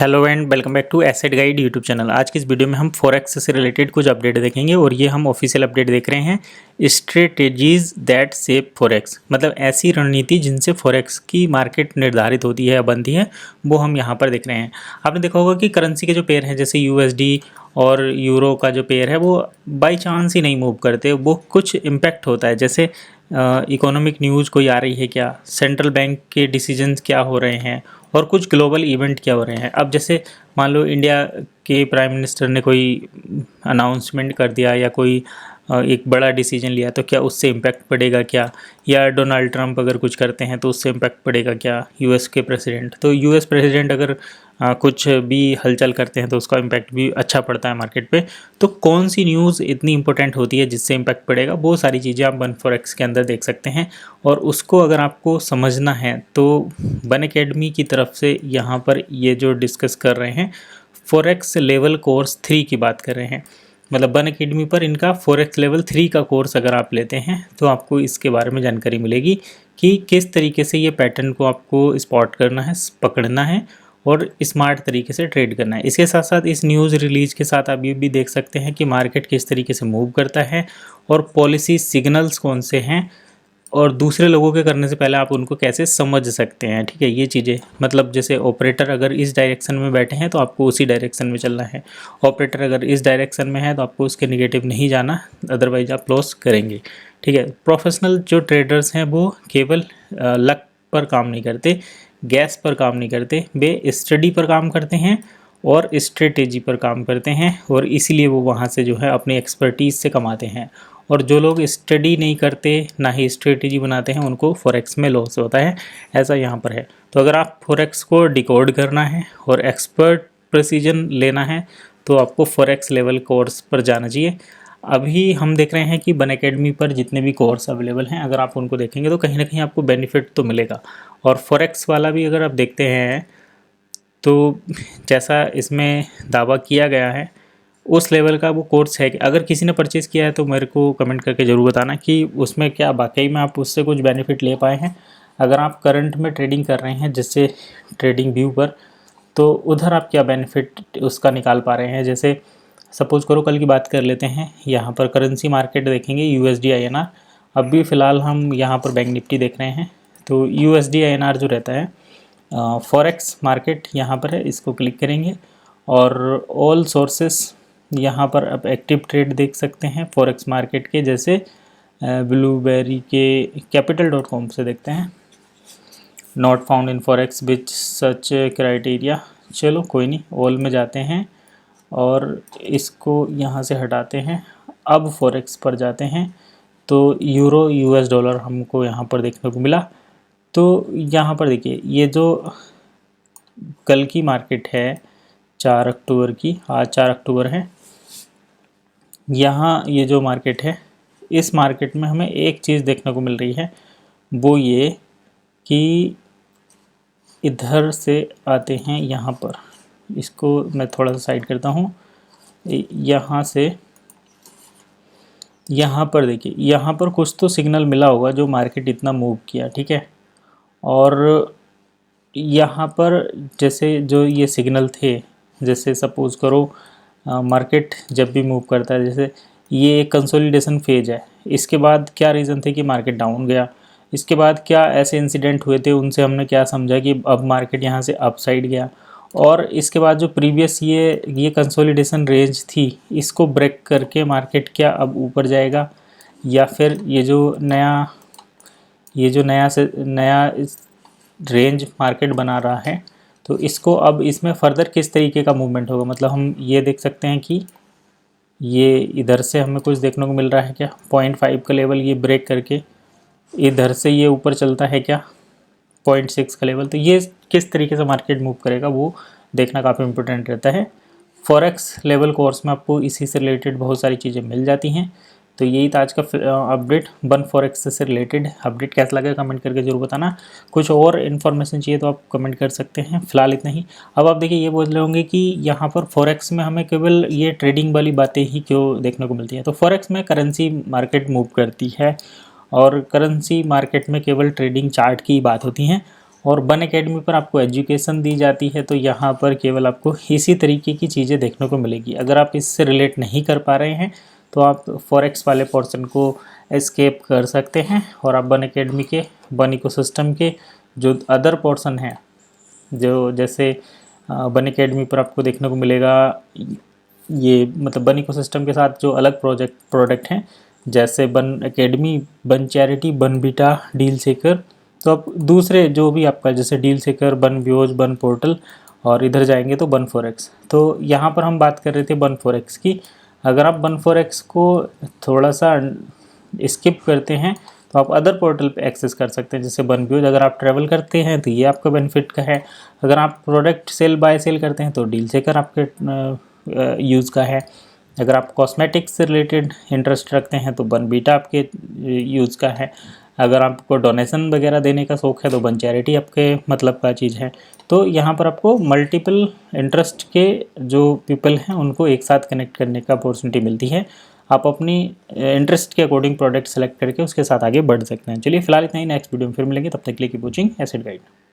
Hello and welcome back to Asset Guide YouTube channel. आज की इस वीडियो में हम फॉरेक्स से रिलेटेड कुछ अपडेट देखेंगे और ये हम ऑफिशियल अपडेट देख रहे हैं। स्ट्रेटेजीज दैट शेप फॉरेक्स, मतलब ऐसी रणनीति जिनसे फॉरेक्स की मार्केट निर्धारित होती है या बनती है, वो हम यहाँ पर देख रहे हैं। आपने देखा होगा कि करेंसी के जो पेयर हैं जैसे यूएसडी और यूरो का जो पेयर है वो बाई चांस ही नहीं मूव करते, वो कुछ इम्पैक्ट होता है। जैसे इकोनॉमिक न्यूज़ कोई आ रही है क्या, सेंट्रल बैंक के डिसीजंस क्या हो रहे हैं और कुछ ग्लोबल इवेंट क्या हो रहे हैं। अब जैसे मान लो इंडिया के प्राइम मिनिस्टर ने कोई अनाउंसमेंट कर दिया या कोई एक बड़ा डिसीजन लिया तो क्या उससे इम्पैक्ट पड़ेगा क्या, या डोनाल्ड ट्रंप अगर कुछ करते हैं तो उससे इम्पैक्ट पड़ेगा क्या, यूएस के प्रेसिडेंट। तो यूएस प्रेसिडेंट अगर कुछ भी हलचल करते हैं तो उसका इम्पैक्ट भी अच्छा पड़ता है मार्केट पे। तो कौन सी न्यूज़ इतनी इंपॉर्टेंट होती है जिससे इम्पैक्ट पड़ेगा, वो सारी चीज़ें आप वन फॉरेक्स के अंदर देख सकते हैं। और उसको अगर आपको समझना है तो वन एकेडमी की तरफ से यहाँ पर ये जो डिस्कस कर रहे हैं फॉरेक्स लेवल कोर्स 3 की बात कर रहे हैं। मतलब वन एकेडमी पर इनका फॉरेक्स लेवल 3 का कोर्स अगर आप लेते हैं तो आपको इसके बारे में जानकारी मिलेगी कि किस तरीके से ये पैटर्न को आपको स्पॉट करना है, पकड़ना है और स्मार्ट तरीके से ट्रेड करना है। इसके साथ साथ इस न्यूज़ रिलीज के साथ आप ये भी देख सकते हैं कि मार्केट किस तरीके से मूव करता है और पॉलिसी सिग्नल्स कौन से हैं और दूसरे लोगों के करने से पहले आप उनको कैसे समझ सकते हैं। ठीक है, ये चीज़ें मतलब जैसे ऑपरेटर अगर इस डायरेक्शन में बैठे हैं तो आपको उसी डायरेक्शन में चलना है, ऑपरेटर अगर इस डायरेक्शन में है तो आपको उसके नेगेटिव नहीं जाना, अदरवाइज आप लॉस करेंगे। ठीक है, प्रोफेशनल जो ट्रेडर्स हैं वो केवल लक पर काम नहीं करते, गैस पर काम नहीं करते, वे स्टडी पर काम करते हैं और स्ट्रेटेजी पर काम करते हैं और इसीलिए वो वहाँ से जो है अपनी एक्सपर्टीज़ से कमाते हैं। और जो लोग स्टडी नहीं करते ना ही स्ट्रेटेजी बनाते हैं उनको फॉरेक्स में लॉस होता है, ऐसा यहाँ पर है। तो अगर आप फॉरेक्स को डिकोड करना है और एक्सपर्ट प्रिसीजन लेना है तो आपको फॉरेक्स लेवल कोर्स पर जाना चाहिए। अभी हम देख रहे हैं कि वन एकेडमी पर जितने भी कोर्स अवेलेबल हैं अगर आप उनको देखेंगे तो कहीं ना कहीं आपको बेनिफिट तो मिलेगा। और फॉरेक्स वाला भी अगर आप देखते हैं तो जैसा इसमें दावा किया गया है उस लेवल का वो कोर्स है कि अगर किसी ने परचेज़ किया है तो मेरे को कमेंट करके ज़रूर बताना कि उसमें क्या वाकई में आप उससे कुछ बेनिफिट ले पाए हैं। अगर आप करंट में ट्रेडिंग कर रहे हैं जिससे ट्रेडिंग व्यू पर, तो उधर आप क्या बेनिफिट उसका निकाल पा रहे हैं। जैसे सपोज़ करो कल की बात कर लेते हैं, यहाँ पर करेंसी मार्केट देखेंगे यूएसडी INR। अभी फ़िलहाल हम यहाँ पर बैंक निफ्टी देख रहे हैं तो यूएसडी INR जो रहता है फॉरेक्स मार्केट यहाँ पर है, इसको क्लिक करेंगे और ऑल सोर्सेस यहाँ पर आप एक्टिव ट्रेड देख सकते हैं फॉरेक्स मार्केट के। जैसे ब्लूबेरी के capital.com से देखते हैं, not found in forex which such criteria. चलो कोई नहीं, ऑल में जाते हैं और इसको यहाँ से हटाते हैं। अब फॉरेक्स पर जाते हैं तो यूरो US डॉलर हमको यहाँ पर देखने को मिला। तो यहाँ पर देखिए ये जो कल की मार्केट है 4 अक्टूबर की, आज 4 अक्टूबर है, यहाँ ये जो मार्केट है इस मार्केट में हमें एक चीज़ देखने को मिल रही है, वो ये कि इधर से आते हैं यहाँ पर, इसको मैं थोड़ा सा साइड करता हूँ, यहाँ से यहाँ पर देखिए यहाँ पर कुछ तो सिग्नल मिला होगा जो मार्केट इतना मूव किया। ठीक है, और यहाँ पर जैसे जो ये सिग्नल थे, जैसे सपोज़ करो मार्केट जब भी मूव करता है, जैसे ये एक कंसोलिडेशन फेज है, इसके बाद क्या रीज़न थे कि मार्केट डाउन गया, इसके बाद क्या ऐसे इंसिडेंट हुए थे उनसे हमने क्या समझा कि अब मार्केट यहाँ से अप साइड गया, और इसके बाद जो प्रीवियस ये कंसोलिडेशन रेंज थी इसको ब्रेक करके मार्केट क्या अब ऊपर जाएगा, या फिर ये जो नया रेंज मार्केट बना रहा है तो इसको अब इसमें फर्दर किस तरीके का मूवमेंट होगा। मतलब हम ये देख सकते हैं कि ये इधर से हमें कुछ देखने को मिल रहा है क्या, 0.5 का लेवल ये ब्रेक करके इधर से ये ऊपर चलता है क्या 0.6 का लेवल। तो ये किस तरीके से मार्केट मूव करेगा वो देखना काफ़ी इंपॉर्टेंट रहता है। फॉरेक्स लेवल कोर्स में आपको इसी से रिलेटेड बहुत सारी चीज़ें मिल जाती हैं। तो यही था आज का अपडेट वन फॉरेक्स से रिलेटेड। अपडेट कैसा लगा कमेंट करके जरूर बताना। कुछ और इन्फॉर्मेशन चाहिए तो आप कमेंट कर सकते हैं, फिलहाल इतना ही। अब आप देखिए ये बोल रहे होंगे कि यहाँ पर फॉरेक्स में हमें केवल ये ट्रेडिंग वाली बातें ही क्यों देखने को मिलती हैं। तो फॉरेक्स में करेंसी मार्केट मूव करती है और करेंसी मार्केट में केवल ट्रेडिंग चार्ट की बात होती हैं और बन एकेडमी पर आपको एजुकेशन दी जाती है, तो यहाँ पर केवल आपको इसी तरीके की चीज़ें देखने को मिलेगी। अगर आप इससे रिलेट नहीं कर पा रहे हैं तो आप फॉरेक्स वाले पोर्शन को एस्केप कर सकते हैं और आप बन एकेडमी के, बन इकोसिस्टम के जो अदर पोर्शन हैं, जो जैसे बन एकेडमी पर आपको देखने को मिलेगा ये, मतलब बन इकोसिस्टम के साथ जो अलग प्रोडक्ट हैं, जैसे बन एकेडमी, बन चैरिटी, बन बीटा, डील सेकर। तो अब दूसरे जो भी आपका जैसे डील सेकर, बन व्यूज, बन पोर्टल, और इधर जाएंगे तो बन फॉरेक्स। तो यहाँ पर हम बात कर रहे थे बन फॉरेक्स की। अगर आप बन फॉरेक्स को थोड़ा सा स्किप करते हैं तो आप अदर पोर्टल पे एक्सेस कर सकते हैं, जैसे बन व्यूज। अगर आप ट्रैवल करते हैं तो ये आपका बेनिफिट का है। अगर आप प्रोडक्ट सेल बाय सेल करते हैं तो डील सेकर आपके यूज़ का है। अगर आप कॉस्मेटिक्स से रिलेटेड इंटरेस्ट रखते हैं तो बन बीटा आपके यूज़ का है। अगर आपको डोनेशन वगैरह देने का शौक़ है तो बन चैरिटी आपके मतलब का चीज़ है। तो यहाँ पर आपको मल्टीपल इंटरेस्ट के जो पीपल हैं उनको एक साथ कनेक्ट करने का अपॉर्चुनिटी मिलती है। आप अपनी इंटरेस्ट के अकॉर्डिंग प्रोडक्ट सेलेक्ट करके उसके साथ आगे बढ़ सकते हैं। चलिए फिलहाल इतना ही, नेक्स्ट वीडियो में फिर मिलेंगे, तब तक के लिए कीप वॉचिंग एसेट गाइड।